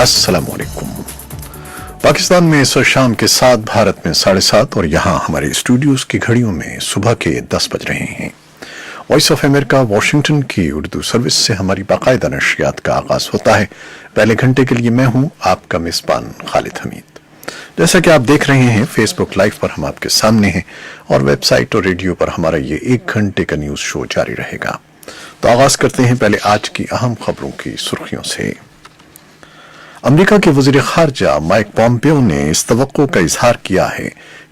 अस्सलामुअलैकुम। पाकिस्तान में इस शाम के 7, भारत में 7:30 और यहाँ हमारे स्टूडियोज की घड़ियों में सुबह के 10 बज रहे हैं। वॉइस ऑफ अमेरिका वाशिंगटन की उर्दू सर्विस से हमारी बाकायदा नशरियात का आगाज होता है। पहले घंटे के लिए मैं हूँ आपका मेजबान खालिद हमीद। जैसा कि आप देख रहे हैं, फेसबुक लाइव पर हम आपके सामने हैं और वेबसाइट और रेडियो पर हमारा ये 1 घंटे का न्यूज शो जारी रहेगा। तो आगाज करते हैं पहले आज की अहम खबरों की सुर्खियों से। अमेरिका के वजीर खारजा माइक पॉम्पियो ने इस तवक्को का इजहार किया है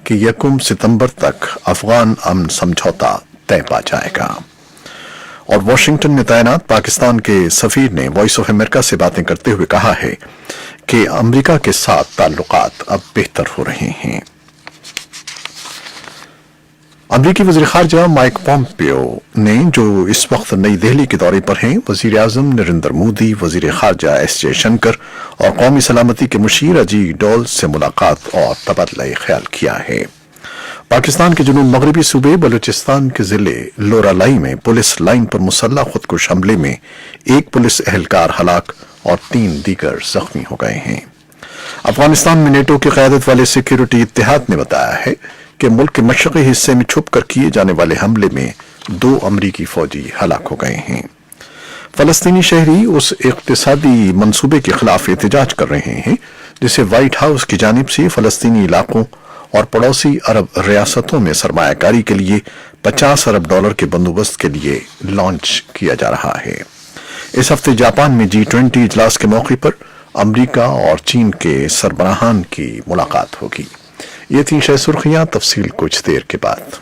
कि 1 सितंबर तक अफगान अमन समझौता तय पा जाएगा। और वाशिंगटन में तैनात पाकिस्तान के सफीर ने वॉइस ऑफ अमेरिका से बातें करते हुए कहा है कि अमेरिका के साथ ताल्लुकात अब बेहतर हो रहे हैं। अमरीकी वज़ीर ख़ारजा माइक पॉम्पियो ने, जो इस वक्त नई दिल्ली के दौरे पर हैं, वज़ीर आज़म नरेंद्र मोदी, वज़ीर ख़ारजा एस जयशंकर और कौमी सलामती के मुशीर अजीत डोल से मुलाकात और तबादला ख्याल किया है। पाकिस्तान के जुनूब मगरबी सूबे बलूचिस्तान के जिले लोरालाई में पुलिस लाइन पर मुसल्लह खुदकुश हमले में 1 पुलिस एहलकार हलाक और 3 दीगर जख्मी हो गए हैं। अफगानिस्तान में नेटो की क़यादत वाले सिक्योरिटी इत्तेहाद ने बताया है कि मुल्क के मशरक़ी हिस्से में छुप कर किए जाने वाले हमले में 2 अमरीकी फौजी हलाक हो गए हैं। फलस्तीनी शहरी उस इक़्तिसादी मंसूबे के खिलाफ एहतजाज कर रहे हैं जिसे व्हाइट हाउस की जानिब से फलस्तीनी इलाकों और पड़ोसी अरब रियासतों में सरमायाकारी के लिए $50 अरब के बंदोबस्त के लिए लॉन्च किया जा रहा है। इस हफ्ते जापान में G20 इजलास के मौके पर अमरीका और चीन के सरबराहान की मुलाकात होगी। ये थी शह सुर्खियां, तफसील कुछ देर के बाद।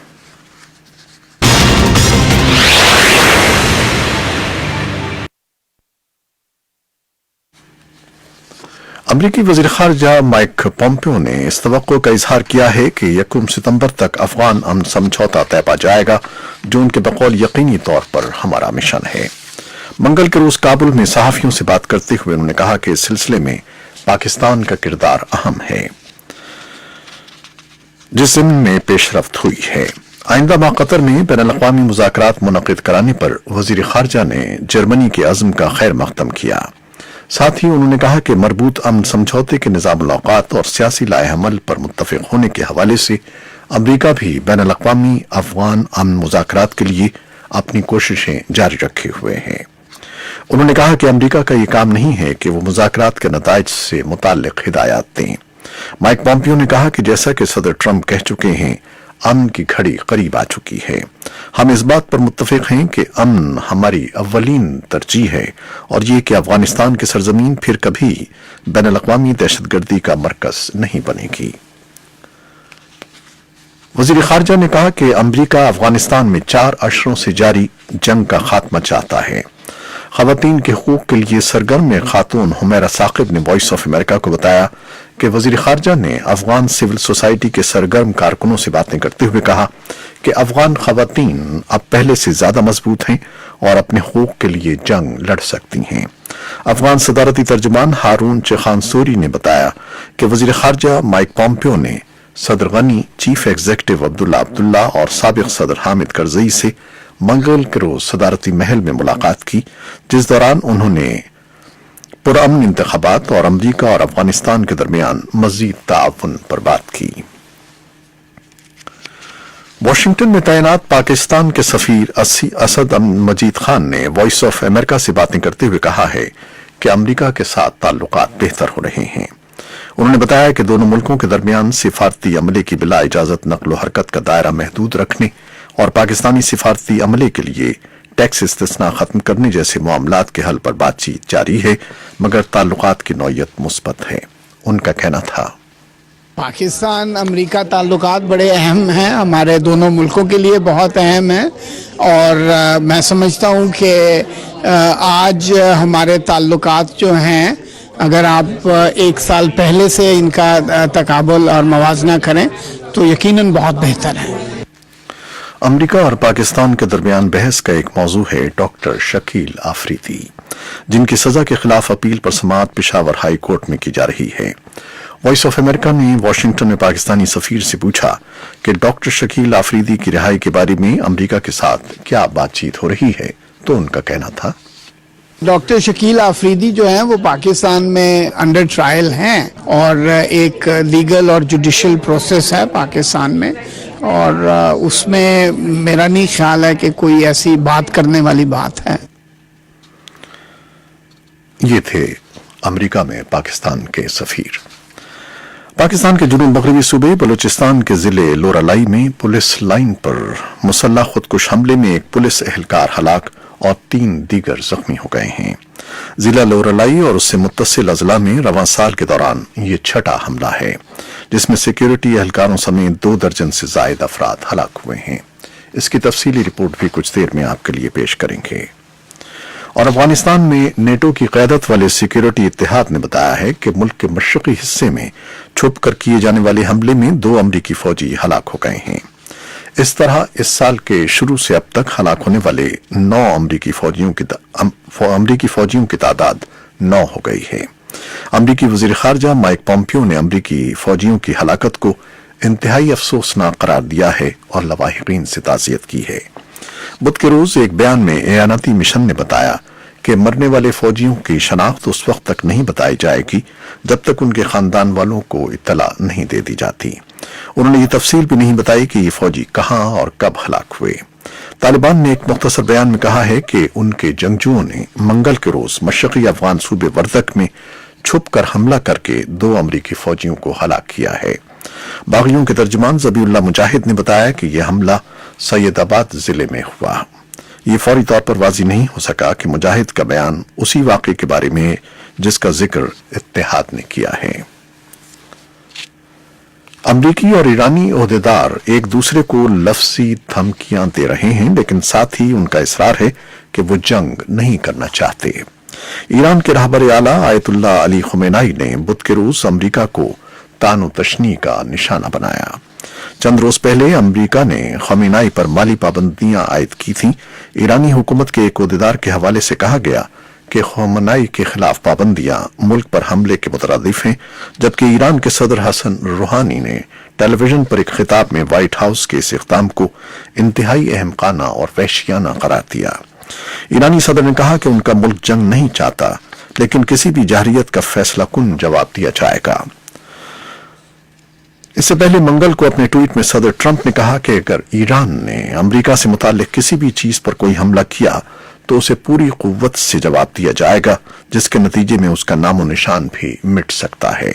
अमरीकी वज़ीर ख़ारजा माइक पॉम्पियो ने इस तवक्को का इजहार किया है कि 1 सितंबर तक अफगान अमन समझौता तय पा जाएगा, जो उनके बकौल यकीनी तौर पर हमारा मिशन है। मंगल के रोज काबुल में सहाफियों से बात करते हुए उन्होंने कहा कि इस सिलसिले में पाकिस्तान का किरदार अहम है, जिस ज़मीन में पेशरफ्त हुई है। आइंदा माह कतर में बैनुल-अक़वामी मुज़ाकरात मुनक़िद कराने पर वज़ीर ख़ारजा ने जर्मनी के अज़्म का खैर मक़दम किया। साथ ही उन्होंने कहा कि मरबूत अमन समझौते के निज़ाम-उल-औक़ात और सियासी लाए-अमल पर मुत्तफ़िक़ होने के हवाले से अमरीका भी बैनुल-अक़वामी अफ़गान अमन मुज़ाकरात के लिए अपनी कोशिशें जारी रखे हुए है। उन्होंने कहा कि अमरीका का ये काम नहीं है कि वो मुज़ाकरात के नताइज से मुताल्लिक़ हिदायत दें। माइक पॉम्पियो ने कहा कि जैसा कि सदर ट्रंप कह चुके हैं, अमन की घड़ी करीब आ चुकी है। हम इस बात पर मुत्तफ़िक़ हैं कि अमन हमारी अव्वलीन तरजीह है और ये कि अफगानिस्तान की सरजमीन फिर कभी बैनुल-अक़वामी दहशतगर्दी का मरकज़ नहीं बनेगी। वज़ीर ख़ारजा ने कहा कि अमरीका अफगानिस्तान में 4 अशरों से जारी जंग का खात्मा चाहता है। ख़वातीन के हुकूक के लिए सरगर्म खातून हुमैरा साकिब ने वॉइस ऑफ अमेरिका को बताया कि वज़ीर ख़ारजा ने अफगान सिविल सोसाइटी के सरगर्म कारकुनों से बातें करते हुए कहा कि अफगान ख़वातीन अब पहले से ज़्यादा मजबूत हैं और अपने हुकूक के लिए जंग लड़ सकती हैं। अफगान सदारती तर्जुमान हारून चेखानसूरी ने बताया कि वज़ीर ख़ारजा माइक पॉम्पियो ने सदर गनी, चीफ एग्जीक्यूटिव अब्दुल्ला अब्दुल्ला और साबिक़ सदर हामिद करज़ई से मंगल के रोज सदारती महल में मुलाकात की, जिस दौरान उन्होंने पुरअमन इंतखाबात और अमरीका और अफगानिस्तान के दरमियान मजीद ताअवुन पर बात की। वाशिंगटन में तैनात पाकिस्तान के सफीर असद मजीद खान ने वॉइस ऑफ अमेरिका से बातें करते हुए कहा है कि अमरीका के साथ ताल्लुकात बेहतर हो रहे हैं। उन्होंने बताया कि दोनों मुल्कों के दरमियान सिफारती अमले की बिला इजाजत नक्ल हरकत का दायरा महदूद रखने और पाकिस्तानी सिफारती अमले के लिए टैक्स इस्तिस्ना खत्म करने जैसे मामलात के हल पर बातचीत जारी है, मगर ताल्लुकात की नौयत मुस्बत है। उनका कहना था, पाकिस्तान अमेरिका ताल्लुकात बड़े अहम हैं, हमारे दोनों मुल्कों के लिए बहुत अहम हैं और मैं समझता हूँ कि आज हमारे ताल्लुकात जो हैं, अगर आप 1 साल पहले से इनका तकाबुल और मवाजना करें तो यकीनन बहुत बेहतर है। अमेरिका और पाकिस्तान के दरमियान बहस का एक मौजू है डॉक्टर शकील आफरीदी, जिनकी सजा के खिलाफ अपील पर समाअत पेशावर हाई कोर्ट में की जा रही है। वॉइस ऑफ अमेरिका ने वाशिंगटन में पाकिस्तानी सफीर से पूछा कि डॉक्टर शकील आफरीदी की रिहाई के बारे में अमेरिका के साथ क्या बातचीत हो रही है, तो उनका कहना था, डॉक्टर शकील आफरीदी जो हैं वो पाकिस्तान में अंडर ट्रायल हैं और एक लीगल और जुडिशल प्रोसेस है पाकिस्तान में, और उसमें मेरा नहीं ख्याल है कि कोई ऐसी बात करने वाली बात है। ये थे अमेरिका में पाकिस्तान के सफीर। पाकिस्तान के जुनूब मगरबी सूबे बलूचिस्तान के जिले लोरालाई में पुलिस लाइन पर मुसल्लह खुदकुश हमले में एक पुलिस एहलकार हलाक और 3 दीगर जख्मी हो गए हैं। जिला लोरालाई और उससे मुत्तसिल अजला में रवां साल के दौरान ये छठा हमला है, जिसमें सिक्योरिटी एहलकारों समेत 2 दर्जन से जायद अफराद हलाक हुए हैं। इसकी तफसीली रिपोर्ट भी कुछ देर में आपके लिए पेश करेंगे। और अफगानिस्तान में नेटो की क़यादत वाले सिक्योरिटी इत्तेहाद ने बताया है कि मुल्क के मशरक़ी हिस्से में छुप कर किए जाने वाले हमले में 2 अमरीकी फौजी हलाक हो गए हैं। इस तरह इस साल के शुरू से अब तक हलाक होने वाले 9 अमरीकी फौजियों की तादाद 9 हो गई है। अमरीकी वज़ीर ख़ारजा माइक पॉम्पियो ने अमरीकी फौजियों की हलाकत को इंतहाई अफसोसनाक करार दिया है और लवाहिकीन से ताज़ियत की है। बुध के रोज एक बयान में एयानती मिशन ने बताया कि मरने वाले फौजियों की शनाख्त उस वक्त तक नहीं बताई जाएगी जब तक उनके खानदान वालों को इत्तला नहीं दे दी जाती। उन्होंने ये तफसील भी नहीं बताई कि ये फौजी कहां और कब हलाक हुए। तालिबान ने एक मुख्तसर बयान में कहा है कि उनके जंगजुओं ने मंगल के रोज मशरक़ी अफगान सूबे वर्दक में छुप कर हमला करके 2 अमरीकी फौजियों को हलाक किया है। बागियों के तर्जुमान ज़बीउल्लाह मुजाहिद ने बताया कि यह हमला सैयदाबाद जिले में हुआ। ये फौरी तौर पर वाज़ी नहीं हो सका कि मुजाहिद का बयान उसी वाक़े के बारे में है जिसका जिक्र इत्तेहाद ने किया है। अमरीकी और ईरानी ओहदेदार एक दूसरे को लफ्ज़ी धमकियां दे रहे हैं, लेकिन साथ ही उनका इसरार है कि वो जंग नहीं करना चाहते। ईरान के रहबर आला आयतुल्लाह अली खुमैनी ने बुध के रोज अमरीका को तानो तशनी का निशाना बनाया। चंद रोज पहले अमरीका ने खमीनाई पर माली पाबंदियां आयद की थीं। ईरानी हुकूमत के एक ओहदेदार के हवाले से कहा गया कि खमीनाई के खिलाफ पाबंदियां मुल्क पर हमले के मुतरादिफ हैं, जबकि ईरान के सदर हसन रूहानी ने टेलीविजन पर एक खिताब में व्हाइट हाउस के इस इक़दाम को इंतहाई अहमकाना और वहशियाना करार दिया। ईरानी सदर ने कहा कि उनका मुल्क जंग नहीं चाहता, लेकिन किसी भी जाहिरियत का फैसला कुन जवाब दिया जाएगा। इससे पहले मंगल को अपने ट्वीट में सदर ट्रंप ने कहा कि अगर ईरान ने अमेरिका से मुताल्लिक किसी भी चीज पर कोई हमला किया तो उसे पूरी कुव्वत से जवाब दिया जाएगा, जिसके नतीजे में उसका नामो निशान भी मिट सकता है।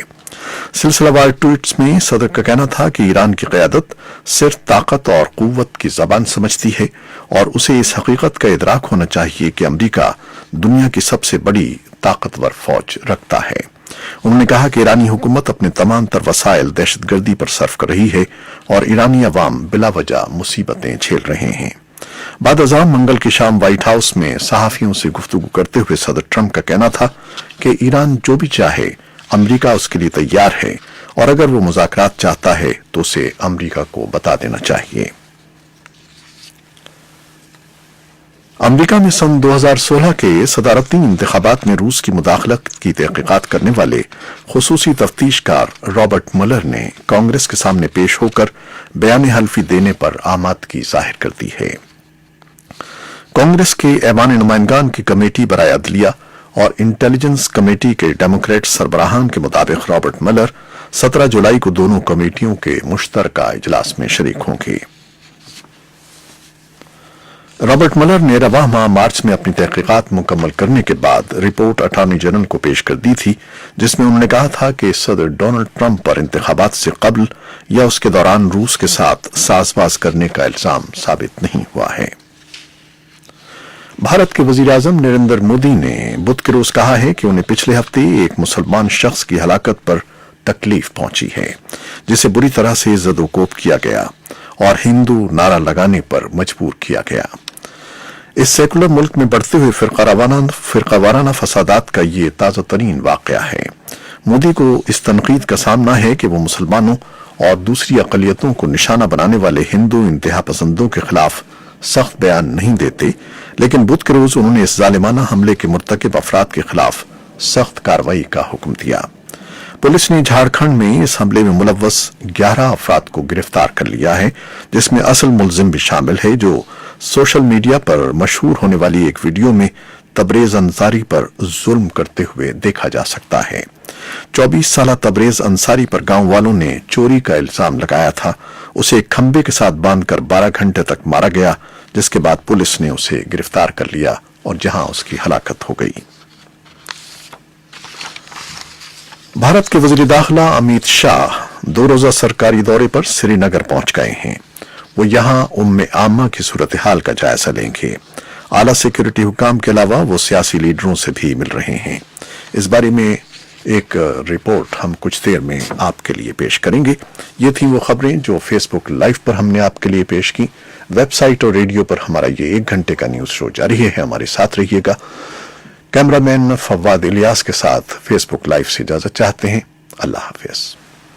सिलसिलावार ट्वीट्स में सदर का कहना था कि ईरान की क़यादत सिर्फ ताकत और कुव्वत की ज़बान समझती है और उसे इस हकीकत का इदराक होना चाहिए कि अमेरिका दुनिया की सबसे बड़ी ताकतवर फौज रखता है। उन्होंने कहा कि ईरानी हुकूमत अपने तमाम तर वसाइल दहशतगर्दी पर सर्फ कर रही है और ईरानी अवाम बिला वजह मुसीबतें झेल रहे हैं। बाद अज़ान मंगल की शाम व्हाइट हाउस में सहाफियों से गुफ्तगू करते हुए सदर ट्रंप का कहना था कि ईरान जो भी चाहे अमेरिका उसके लिए तैयार है और अगर वो मुज़ाकरात चाहता है तो उसे अमेरिका को बता देना चाहिए। अमेरिका में सन 2016 के सदारती इंतखाबात में रूस की मुदाखलत की तहकीकात करने वाले खुसूसी तफ्तीशकार रॉबर्ट मुलर ने कांग्रेस के सामने पेश होकर बयान हल्फी देने पर आमादगी जाहिर कर दी है। कांग्रेस के ऐवान नुमाइंदान की कमेटी बराए अदलिया और इंटेलिजेंस कमेटी के डेमोक्रेट सरबराहान के मुताबिक रॉबर्ट मुलर 17 जुलाई को दोनों कमेटियों के मुश्तरका इजलास में शरीक होंगे। रॉबर्ट मुलर ने रवां माह मार्च में अपनी तहकीकात मुकम्मल करने के बाद रिपोर्ट अटॉर्नी जनरल को पेश कर दी थी, जिसमें उन्होंने कहा था कि सदर डोनाल्ड ट्रंप पर इंतखाबात से कबल या उसके दौरान रूस के साथ साजबाज करने का इल्जाम साबित नहीं हुआ है। भारत के वजीर आजम नरेंद्र मोदी ने बुध के रोज कहा है कि उन्हें पिछले हफ्ते एक मुसलमान शख्स की हलाकत पर तकलीफ पहुंची है, जिसे बुरी तरह से जदोकोब किया गया और हिंदू नारा लगाने पर मजबूर किया गया। इस सेकुलर मुल्क में बढ़ते हुए फिरकावाराना फसादात का ये ताज़ा तरीन वाक़या है। मोदी को इस तनकीद का सामना है कि वो मुसलमानों और दूसरी अक़लियतों को निशाना बनाने वाले हिंदू इंतहा पसंदों के खिलाफ सख्त बयान नहीं देते, लेकिन बुध के रोज उन्होंने इस जालिमाना हमले के मुर्तकिब अफराद के खिलाफ सख्त कार्रवाई का हुक्म दिया। पुलिस ने झारखंड में इस हमले में मुलव्वस 11 अफराद को गिरफ्तार कर लिया है, जिसमें असल मुलजिम भी शामिल है, जो सोशल मीडिया पर मशहूर होने वाली एक वीडियो में तबरेज अंसारी पर जुल्म करते हुए देखा जा सकता है। 24 साला तबरेज अंसारी पर गांव वालों ने चोरी का इल्जाम लगाया था। उसे एक खंबे के साथ बांधकर 12 घंटे तक मारा गया, जिसके बाद पुलिस ने उसे गिरफ्तार कर लिया और जहां उसकी हलाकत हो गई। भारत के वजीर दाखिला अमित शाह 2 रोजा सरकारी दौरे पर श्रीनगर पहुंच गए हैं। वो यहां उम्मे आमा की सूरत हाल का जायजा लेंगे। आला सिक्योरिटी हुकाम के अलावा वो सियासी लीडरों से भी मिल रहे हैं। इस बारे में एक रिपोर्ट हम कुछ देर में आपके लिए पेश करेंगे। ये थी वो खबरें जो फेसबुक लाइव पर हमने आपके लिए पेश की। वेबसाइट और रेडियो पर हमारा ये 1 घंटे का न्यूज शो जारी है, हमारे साथ रहिएगा। कैमरामैन फवाद इलियास के साथ फेसबुक लाइव से इजाजत चाहते हैं। अल्लाह हाफिज।